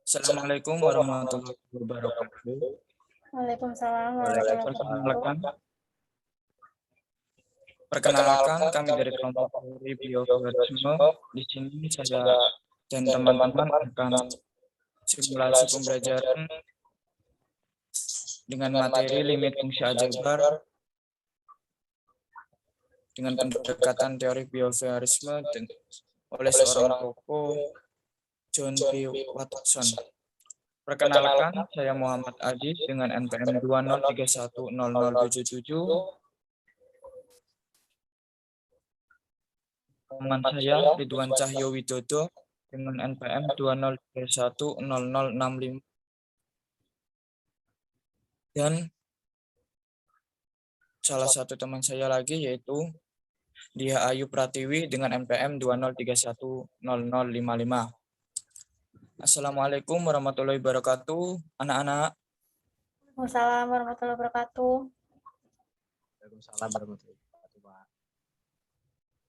Assalamualaikum warahmatullahi wabarakatuh. Waalaikumsalam warahmatullahi wabarakatuh. Perkenalkan, kami dari kelompok teori bioverisme. Di sini saya dan teman-teman akan simulasi pembelajaran dengan materi limit fungsi aljabar dengan pendekatan teori bioverisme oleh seorang tokoh John B. Watson. Perkenalkan, saya Muhammad Aziz dengan NPM 203100077. Teman saya Ridwan Cahyo Widodo dengan NPM 203100065. Dan salah satu teman saya lagi yaitu Dia Ayu Pratiwi dengan NPM 203100055. Assalamualaikum warahmatullahi wabarakatuh, anak-anak. Waalaikumsalam warahmatullahi wabarakatuh. Waalaikumsalam warahmatullahi wabarakatuh, Pak.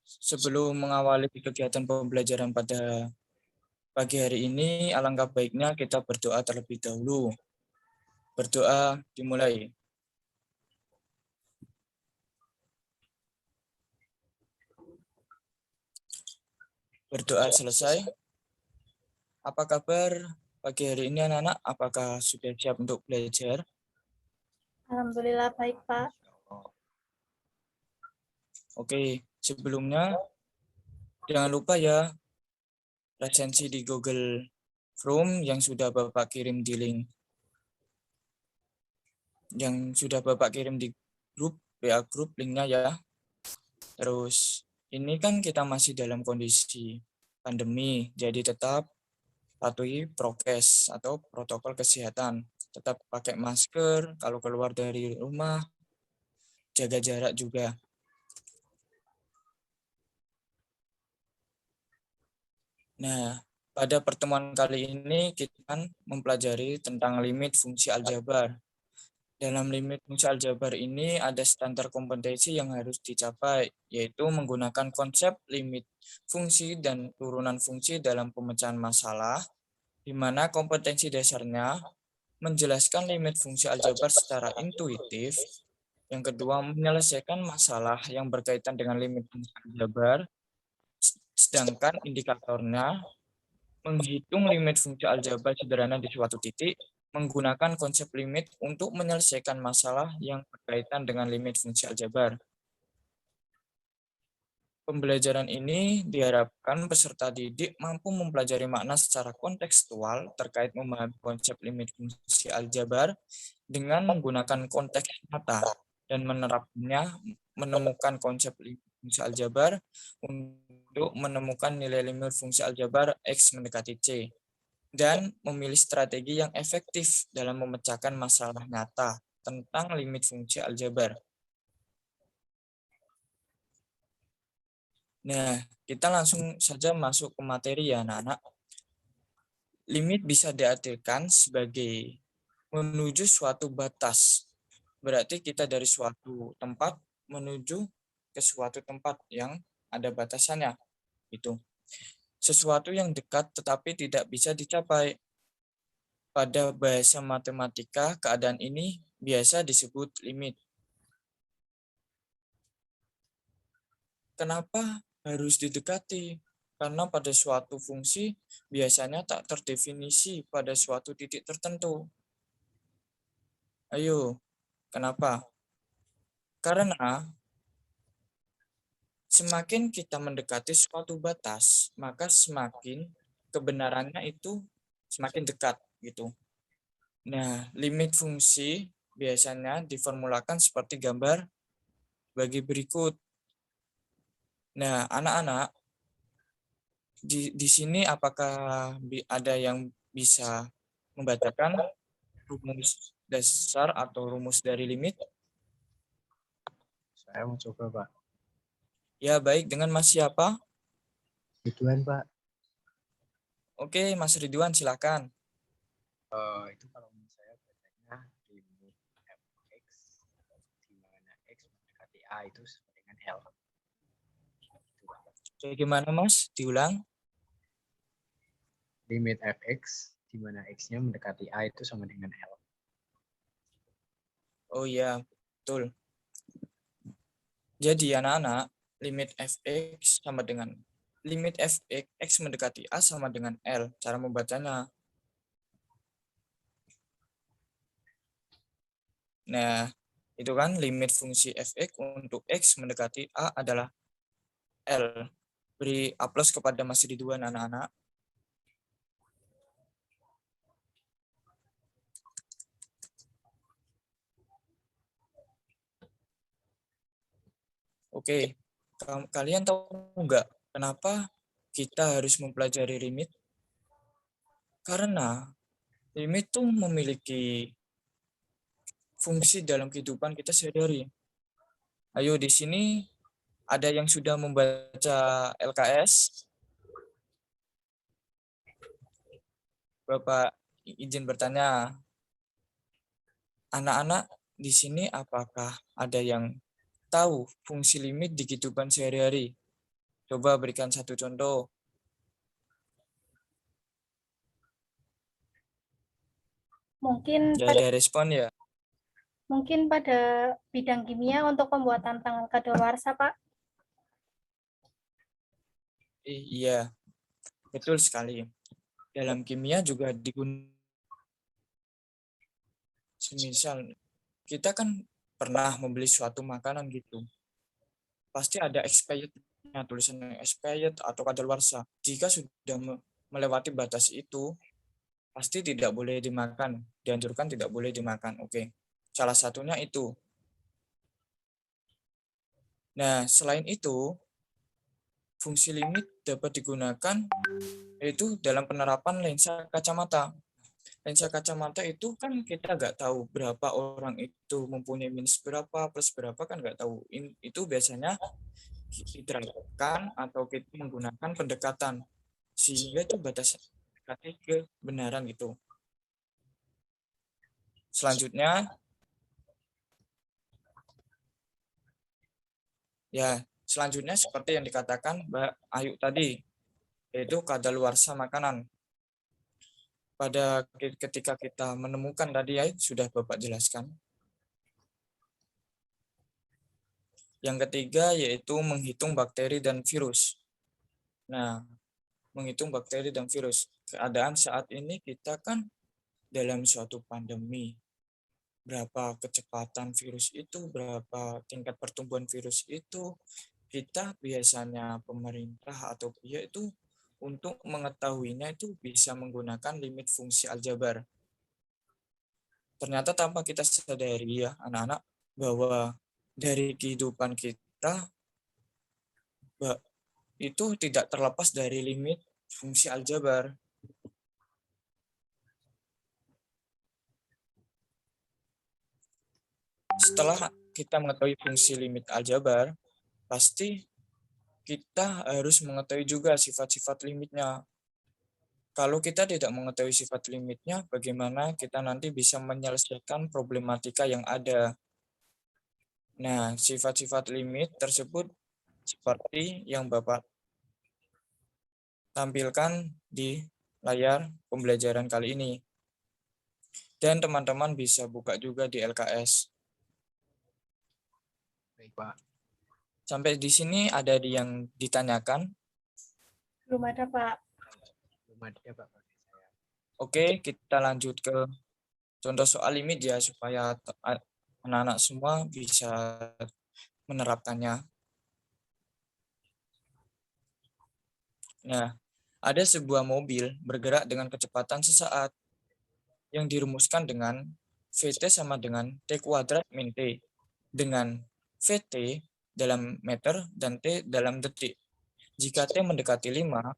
Sebelum mengawali kegiatan pembelajaran pada pagi hari ini, alangkah baiknya kita berdoa terlebih dahulu. Berdoa dimulai. Berdoa selesai. Apa kabar pagi hari ini anak-anak? Apakah sudah siap untuk belajar? Alhamdulillah baik, Pak. Oke, sebelumnya jangan lupa ya resensi di Google Chrome yang sudah Bapak kirim di link. Yang sudah Bapak kirim di grup, WA grup linknya ya. Terus ini kan kita masih dalam kondisi pandemi, jadi tetap patuhi prokes atau protokol kesehatan. Tetap pakai masker kalau keluar dari rumah, jaga jarak juga. Nah, pada pertemuan kali ini kita akan mempelajari tentang limit fungsi aljabar. Dalam limit fungsi aljabar ini ada standar kompetensi yang harus dicapai, yaitu menggunakan konsep limit fungsi dan turunan fungsi dalam pemecahan masalah, di mana kompetensi dasarnya menjelaskan limit fungsi aljabar secara intuitif. Yang kedua, menyelesaikan masalah yang berkaitan dengan limit fungsi aljabar, sedangkan indikatornya menghitung limit fungsi aljabar sederhana di suatu titik, menggunakan konsep limit untuk menyelesaikan masalah yang berkaitan dengan limit fungsi aljabar. Pembelajaran ini diharapkan peserta didik mampu mempelajari makna secara kontekstual terkait memahami konsep limit fungsi aljabar dengan menggunakan konteks nyata dan menerapkannya menemukan konsep limit fungsi aljabar untuk menemukan nilai limit fungsi aljabar X mendekati C dan memilih strategi yang efektif dalam memecahkan masalah nyata tentang limit fungsi aljabar. Nah, kita langsung saja masuk ke materi ya anak-anak. Limit bisa diartikan sebagai menuju suatu batas. Berarti kita dari suatu tempat menuju ke suatu tempat yang ada batasannya. Itu. Sesuatu yang dekat tetapi tidak bisa dicapai. Pada bahasa matematika, keadaan ini biasa disebut limit. Kenapa harus didekati? Karena pada suatu fungsi biasanya tak terdefinisi pada suatu titik tertentu. Ayo, kenapa? Karena semakin kita mendekati suatu batas, maka semakin kebenarannya itu semakin dekat gitu. Nah, limit fungsi biasanya diformulakan seperti gambar bagi berikut. Nah, anak-anak, di sini apakah ada yang bisa membacakan rumus dasar atau rumus dari limit? Saya mau coba, Pak. Ya, baik. Dengan Mas siapa? Ridwan, Pak. Oke, Mas Ridwan, silakan. Itu kalau menurut saya bacanya limit fx di mana x mendekati a itu sama dengan L. Oke, gimana Mas? Diulang. limit fx di mana x-nya mendekati a itu sama dengan L. Oh iya, betul. Jadi anak-anak, limit fx sama dengan limit fx x mendekati a sama dengan L. Cara membacanya. Nah, itu kan limit fungsi fx untuk x mendekati a adalah L. Beri aplaus kepada Mas Ridwan, anak-anak. Oke, kalian tahu nggak kenapa kita harus mempelajari limit? Karena limit tuh memiliki fungsi dalam kehidupan kita sehari-hari. Ayo, di sini ada yang sudah membaca LKS? Bapak izin bertanya, anak-anak di sini apakah ada yang tahu fungsi limit di kehidupan sehari-hari? Coba berikan satu contoh. Mungkin Gak pada, ada respon ya? mungkin pada bidang kimia untuk pembuatan tanggal kadaluarsa, Pak. Iya, betul sekali. Dalam kimia juga digunakan. Semisal kita kan pernah membeli suatu makanan gitu. Pasti ada expirednya, tulisan expired atau kadaluarsa. Jika sudah melewati batas itu, pasti tidak boleh dimakan. Dianjurkan tidak boleh dimakan. Oke. Salah satunya itu. Nah, selain itu, fungsi limit dapat digunakan yaitu dalam penerapan lensa kacamata. Lensa kacamata itu kan kita nggak tahu berapa orang itu mempunyai minus berapa, plus berapa kan nggak tahu. Itu biasanya diterapkan atau kita menggunakan pendekatan sehingga itu batas kebenaran gitu. Selanjutnya, selanjutnya seperti yang dikatakan Mbak Ayu tadi, yaitu kadaluarsa makanan. Pada ketika kita menemukan tadi ya sudah Bapak jelaskan. Yang ketiga yaitu menghitung bakteri dan virus. Nah, menghitung bakteri dan virus. Keadaan saat ini kita kan dalam suatu pandemi. Berapa kecepatan virus itu, berapa tingkat pertumbuhan virus itu, kita biasanya pemerintah atau pihak itu untuk mengetahuinya itu bisa menggunakan limit fungsi aljabar. Ternyata tanpa kita sadari ya anak-anak bahwa dari kehidupan kita itu tidak terlepas dari limit fungsi aljabar. Setelah kita mengetahui fungsi limit aljabar, pasti kita harus mengetahui juga sifat-sifat limitnya. Kalau kita tidak mengetahui sifat limitnya, bagaimana kita nanti bisa menyelesaikan problematika yang ada. Nah, sifat-sifat limit tersebut seperti yang Bapak tampilkan di layar pembelajaran kali ini. Dan teman-teman bisa buka juga di LKS. Baik, Pak. Sampai di sini ada yang ditanyakan? Belum ada, Pak. Belum ada, Pak. Oke, kita lanjut ke contoh soal limit ya, supaya anak-anak semua bisa menerapkannya. Nah, ada sebuah mobil bergerak dengan kecepatan sesaat yang dirumuskan dengan VT sama dengan T kuadrat min T, dengan VT dalam meter dan T dalam detik. Jika T mendekati 5,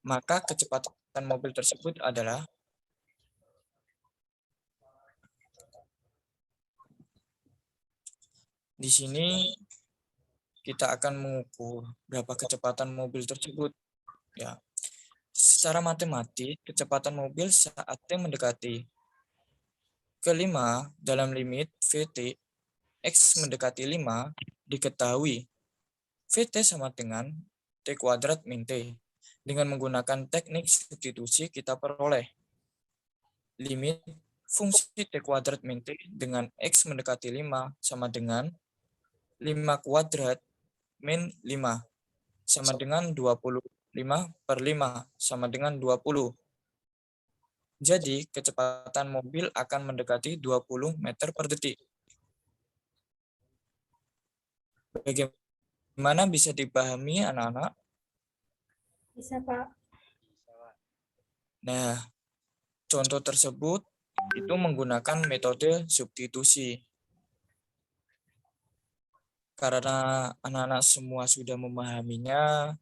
maka kecepatan mobil tersebut adalah di sini kita akan mengukur berapa kecepatan mobil tersebut. Ya, secara matematik kecepatan mobil saat T mendekati ke 5 dalam limit VT X mendekati 5 diketahui VT sama dengan T kuadrat min T. Dengan menggunakan teknik substitusi, kita peroleh limit fungsi T kuadrat min T dengan X mendekati 5 sama dengan 5 kuadrat min 5 sama dengan 25/5 sama dengan 20. Jadi, kecepatan mobil akan mendekati 20 meter per detik. Bagaimana bisa dipahami, anak-anak? Bisa, Pak. Nah, contoh tersebut itu menggunakan metode substitusi. Karena anak-anak semua sudah memahaminya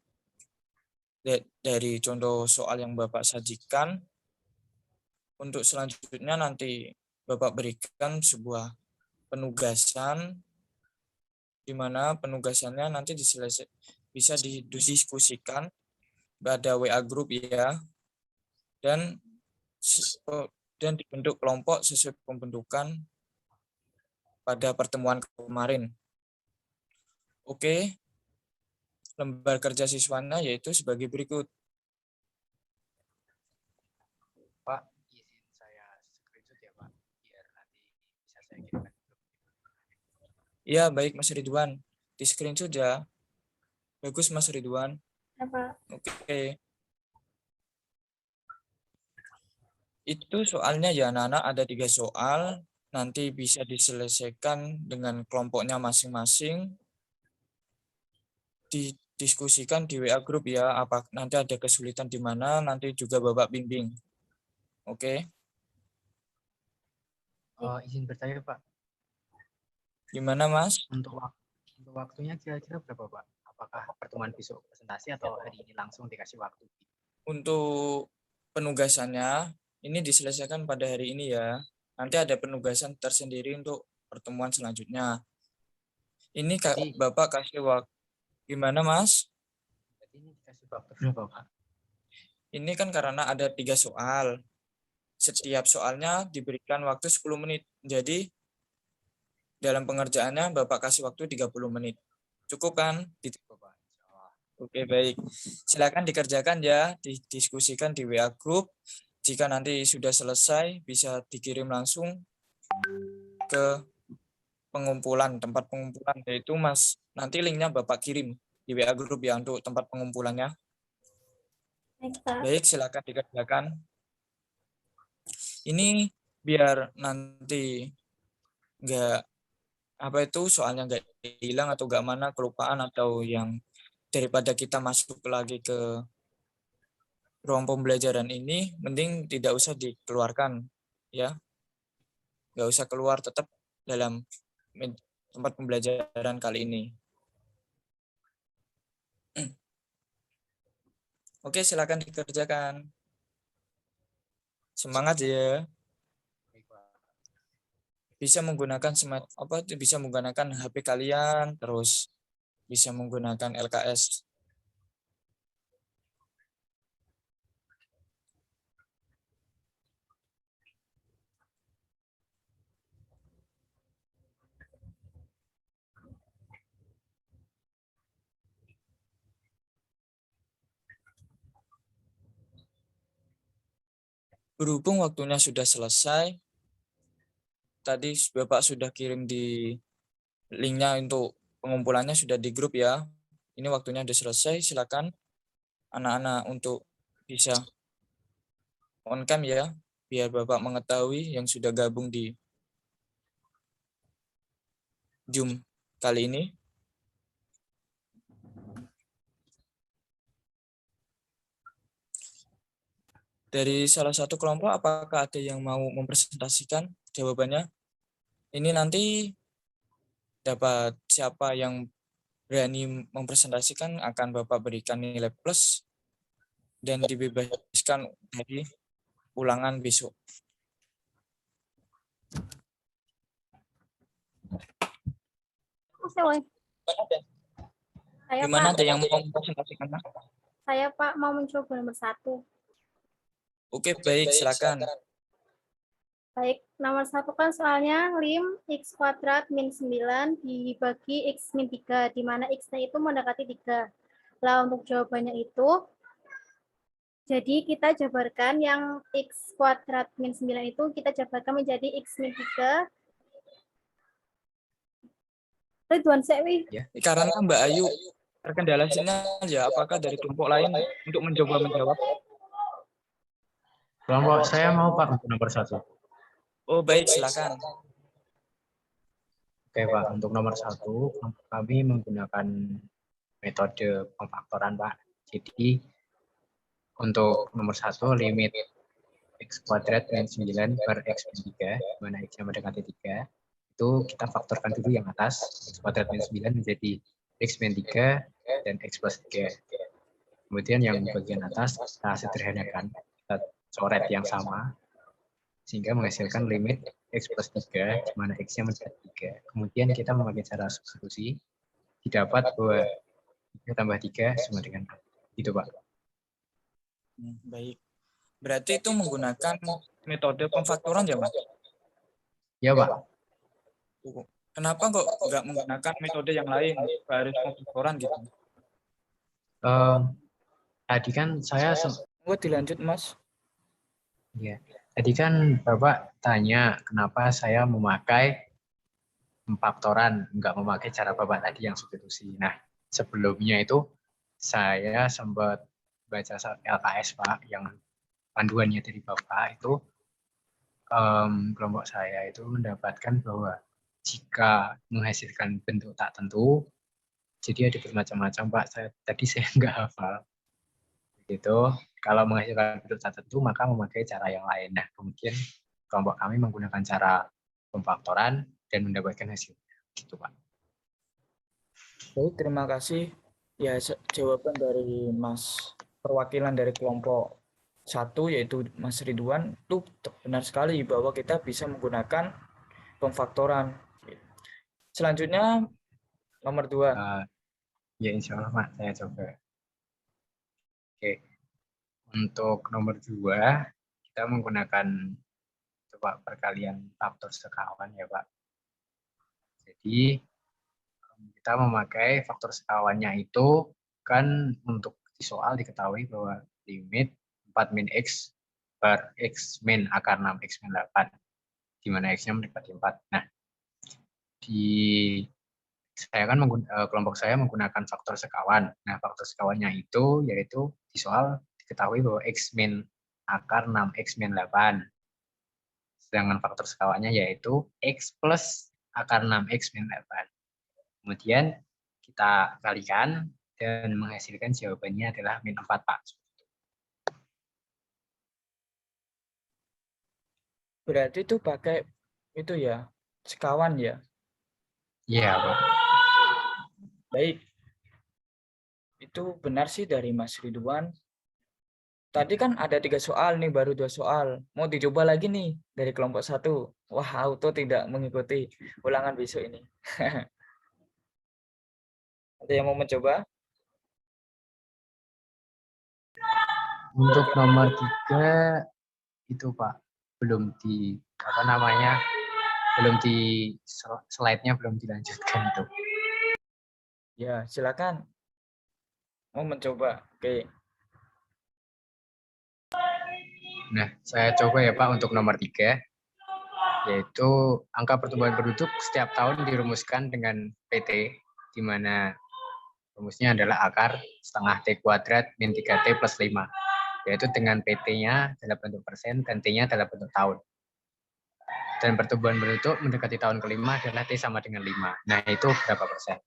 dari contoh soal yang Bapak sajikan, untuk selanjutnya nanti Bapak berikan sebuah penugasan di mana penugasannya nanti bisa didiskusikan pada WA group ya, dan dibentuk kelompok sesuai pembentukan pada pertemuan kemarin. Oke, lembar kerja siswanya yaitu sebagai berikut. Pak, izin saya screenshot ya Pak, biar nanti bisa saya kirimkan. Ya, baik Mas Ridwan. Di screenshot ya. Bagus Mas Ridwan. Ya, Pak. Oke. Itu soalnya ya anak-anak ada 3 soal. Nanti bisa diselesaikan dengan kelompoknya masing-masing. Didiskusikan di WA group ya. Apa nanti ada kesulitan di mana, nanti juga Bapak bimbing. Oke. Izin bertanya Pak, Gimana Mas? untuk waktunya kira-kira berapa Pak? Apakah pertemuan besok presentasi atau hari ini langsung dikasih waktu? Untuk penugasannya ini diselesaikan pada hari ini ya. Nanti ada penugasan tersendiri untuk pertemuan selanjutnya. Ini Jadi- Bapak kasih waktu. Gimana Mas? Berarti ini dikasih waktu berapa Pak? Ini kan karena ada 3 soal. Setiap soalnya diberikan waktu 10 menit. Jadi dalam pengerjaannya Bapak kasih waktu 30 menit. Cukup kan? Pak, insyaallah. Oke, baik. Silakan dikerjakan ya, didiskusikan di WA group. Jika nanti sudah selesai, bisa dikirim langsung ke pengumpulan, tempat pengumpulan, yaitu Mas. Nanti linknya Bapak kirim di WA group ya untuk tempat pengumpulannya. Baik, Pak. Baik, silakan dikerjakan. Ini biar nanti nggak soalnya nggak hilang atau nggak mana kelupaan atau yang daripada kita masuk lagi ke ruang pembelajaran ini, mending tidak usah dikeluarkan ya, nggak usah keluar, tetap dalam tempat pembelajaran kali ini. Oke, silakan dikerjakan. Semangat ya. Bisa menggunakan bisa menggunakan HP kalian, terus bisa menggunakan LKS. Berhubung waktunya sudah selesai, tadi Bapak sudah kirim di linknya untuk pengumpulannya sudah di grup ya. Ini waktunya sudah selesai, silakan anak-anak untuk bisa on cam ya, biar Bapak mengetahui yang sudah gabung di Zoom kali ini. Dari salah satu kelompok, apakah ada yang mau mempresentasikan jawabannya? Ini nanti dapat siapa yang berani mempresentasikan akan Bapak berikan nilai plus dan dibebaskan dari ulangan besok. Gimana, ada yang mau mempresentasikan? Saya Pak mau mencoba nomor 1. Oke, baik, silakan. Baik, nomor 1 kan soalnya lim x kuadrat min 9 dibagi x min 3, di mana x-nya itu mendekati 3. Lah untuk jawabannya itu, Jadi kita jabarkan yang X kuadrat min 9 itu kita jabarkan menjadi X min 3. Ridwan Sewi. Karena Mbak Ayu terkendala sinyal ya, apakah dari kelompok lain untuk mencoba menjawab? Kelompok saya mau Pak untuk nomor 1. Oh baik, silakan. Oke Pak, untuk nomor 1 kelompok kami menggunakan metode pemfaktoran Pak. Jadi untuk nomor 1 limit X kuadrat min 9 per X min 3, di mana X-nya mendekati 3, itu kita faktorkan dulu yang atas, X kuadrat min 9 menjadi X min 3 dan X plus 3. Kemudian yang bagian atas kita sederhanakan, kita coret yang sama, sehingga menghasilkan limit X plus 3, di mana X-nya mendekati 3. Kemudian kita memakai cara substitusi, didapat bahwa 3 tambah 3 sama dengan 4. Gitu Pak. Baik. Berarti itu menggunakan metode pemfaktoran ya, Mas? Ya Pak. Kenapa kok nggak menggunakan metode yang lain, harus pemfaktoran gitu? Tadi kan saya Dilanjut, Mas. ya. Tadi kan Bapak tanya kenapa saya memakai pemfaktoran, nggak memakai cara Bapak tadi yang substitusi. Nah, sebelumnya itu saya sempat baca LKS Pak, yang panduannya dari Bapak itu kelompok saya itu mendapatkan bahwa jika menghasilkan bentuk tak tentu, jadi ada bermacam-macam Pak. Tadi saya nggak hafal. Gitu. Kalau menghasilkan bentuk tak tentu, maka memakai cara yang lain. Nah, kemudian kelompok kami menggunakan cara pemfaktoran dan mendapatkan hasil. Gitu Pak. Baik, terima kasih. Ya, jawaban dari Mas perwakilan dari kelompok 1 yaitu Mas Ridwan itu benar sekali bahwa kita bisa menggunakan pemfaktoran. Selanjutnya nomor 2. Ya insya Allah Pak, saya coba. Oke, untuk nomor 2 kita menggunakan coba perkalian faktor sekawan ya Pak. Jadi kita memakai faktor sekawannya itu kan untuk di soal diketahui bahwa limit 4 min X per X min akar 6 X min 8, di mana X-nya mendekati 4. Nah, kelompok saya menggunakan faktor sekawan. Nah, faktor sekawannya itu yaitu di soal diketahui bahwa X min akar 6 X min 8. Sedangkan faktor sekawannya yaitu X plus akar 6 X min 8. Kemudian kita kalikan dan menghasilkan jawabannya adalah min 4 Pak. Berarti itu pakai itu ya, sekawan ya? Iya Pak. Baik. Itu benar sih dari Mas Ridwan. Tadi kan ada 3 soal nih, baru 2 soal. Mau dicoba lagi nih dari kelompok 1. Wah, auto tidak mengikuti ulangan besok ini. Ada yang mau mencoba? Untuk nomor 3 itu Pak, belum di belum di slide-nya belum dilanjutkan itu. Ya, silakan. Mau mencoba. Oke. Nah, saya coba ya Pak untuk nomor 3, yaitu angka pertumbuhan penduduk setiap tahun dirumuskan dengan PT, di mana rumusnya adalah akar setengah T kuadrat min 3T plus 5, yaitu dengan PT-nya dalam bentuk persen dan T-nya dalam bentuk tahun. Dan pertumbuhan penduduk mendekati tahun kelima adalah T sama dengan 5. Nah, itu berapa persen?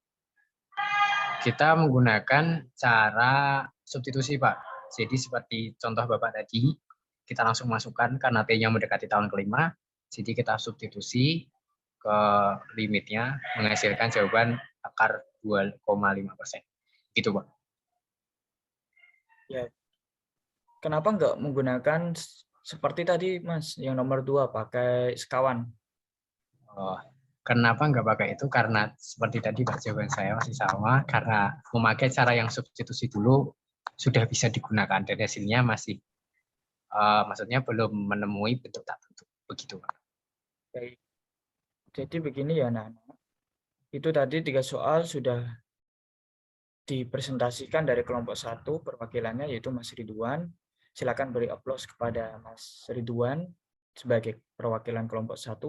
Kita menggunakan cara substitusi Pak. Jadi seperti contoh Bapak tadi, kita langsung masukkan karena T-nya mendekati tahun kelima, jadi kita substitusi ke limitnya, menghasilkan jawaban akar 2,5%. Gitu Pak. Ya. Kenapa nggak menggunakan seperti tadi Mas, yang nomor 2 pakai sekawan? Kenapa nggak pakai itu? Karena seperti tadi Pak, jawaban saya masih sama, karena memakai cara yang substitusi dulu sudah bisa digunakan dan hasilnya masih maksudnya belum menemui bentuk tak tentu. Begitu Pak. Baik. Jadi begini ya, Nana. Itu tadi 3 soal sudah dipresentasikan dari kelompok 1 perwakilannya yaitu Mas Ridwan. Silakan beri aplaus kepada Mas Ridwan sebagai perwakilan kelompok 1.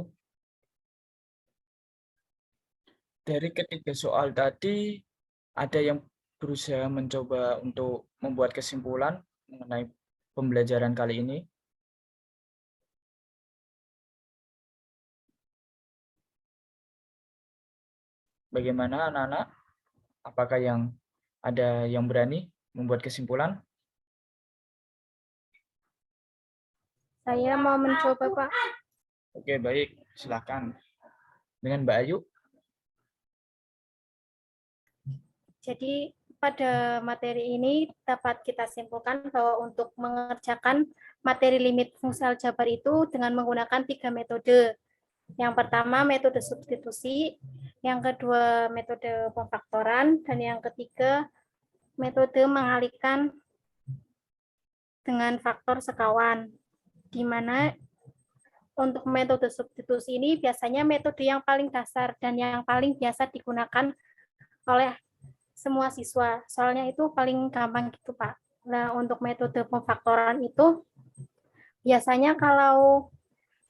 Dari ketiga soal tadi, ada yang berusaha mencoba untuk membuat kesimpulan mengenai pembelajaran kali ini. Bagaimana anak-anak? Apakah ada yang berani membuat kesimpulan? Saya mau mencoba, Pak. Oke, baik. Silakan. Dengan Mbak Ayu. Jadi pada materi ini dapat kita simpulkan bahwa untuk mengerjakan materi limit fungsi aljabar itu dengan menggunakan 3 metode. Yang pertama metode substitusi, yang kedua metode pemfaktoran, dan yang ketiga metode mengalihkan dengan faktor sekawan. Di mana untuk metode substitusi ini biasanya metode yang paling dasar dan yang paling biasa digunakan oleh semua siswa. Soalnya itu paling gampang gitu, Pak. Nah, untuk metode pemfaktoran itu biasanya kalau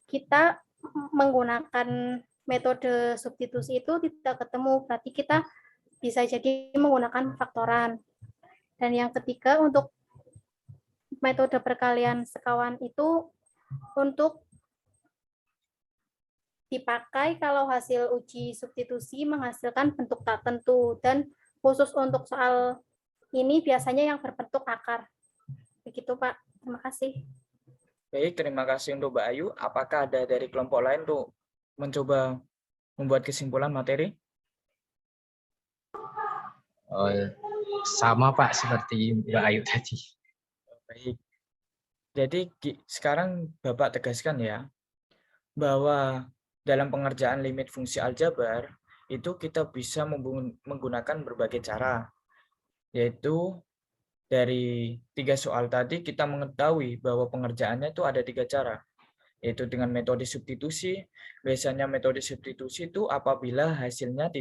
kita menggunakan metode substitusi itu tidak ketemu, berarti kita bisa jadi menggunakan faktoran. Dan yang ketiga untuk metode perkalian sekawan itu untuk dipakai kalau hasil uji substitusi menghasilkan bentuk tak tentu, dan khusus untuk soal ini biasanya yang berbentuk akar. Begitu, Pak. Terima kasih. Baik, terima kasih untuk Mbak Ayu. Apakah ada dari kelompok lain untuk mencoba membuat kesimpulan materi? Sama Pak seperti Mbak Ayu tadi. Baik. Jadi sekarang Bapak tegaskan ya, bahwa dalam pengerjaan limit fungsi aljabar, itu kita bisa menggunakan berbagai cara. Yaitu dari 3 soal tadi kita mengetahui bahwa pengerjaannya itu ada 3 cara. Yaitu dengan metode substitusi. Biasanya metode substitusi itu apabila hasilnya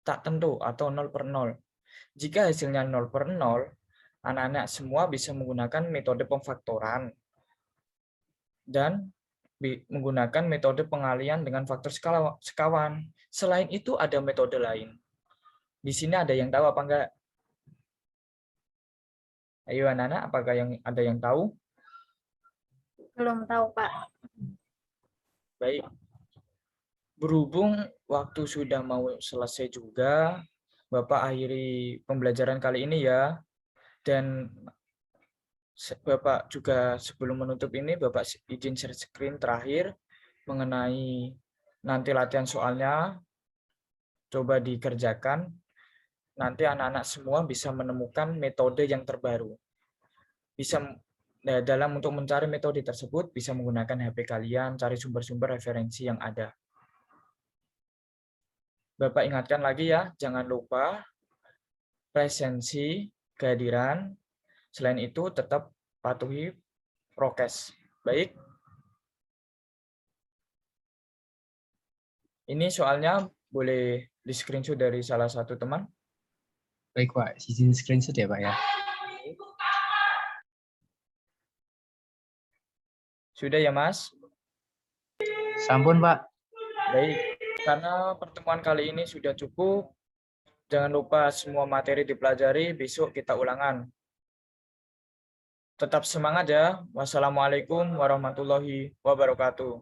tak tentu atau 0/0. Jika hasilnya 0/0, anak-anak semua bisa menggunakan metode pemfaktoran dan menggunakan metode pengalihan dengan faktor sekawan. Selain itu ada metode lain. Di sini ada yang tahu apa enggak? Ayo anak-anak, apakah ada yang tahu? Belum tahu, Pak. Baik. Berhubung waktu sudah mau selesai juga, Bapak akhiri pembelajaran kali ini ya. Dan Bapak juga sebelum menutup ini, Bapak izin share screen terakhir mengenai nanti latihan soalnya. Coba dikerjakan. Nanti anak-anak semua bisa menemukan metode yang terbaru. Dalam untuk mencari metode tersebut, bisa menggunakan HP kalian, cari sumber-sumber referensi yang ada. Bapak ingatkan lagi ya, jangan lupa presensi, kehadiran. Selain itu, tetap patuhi prokes. Baik. Ini soalnya boleh di-screenshot dari salah satu teman. Baik Pak, izin screenshot ya Pak ya. Sudah ya Mas? Sampun Pak. Baik, karena pertemuan kali ini sudah cukup, jangan lupa semua materi dipelajari, besok kita ulangan. Tetap semangat ya. Wassalamualaikum warahmatullahi wabarakatuh.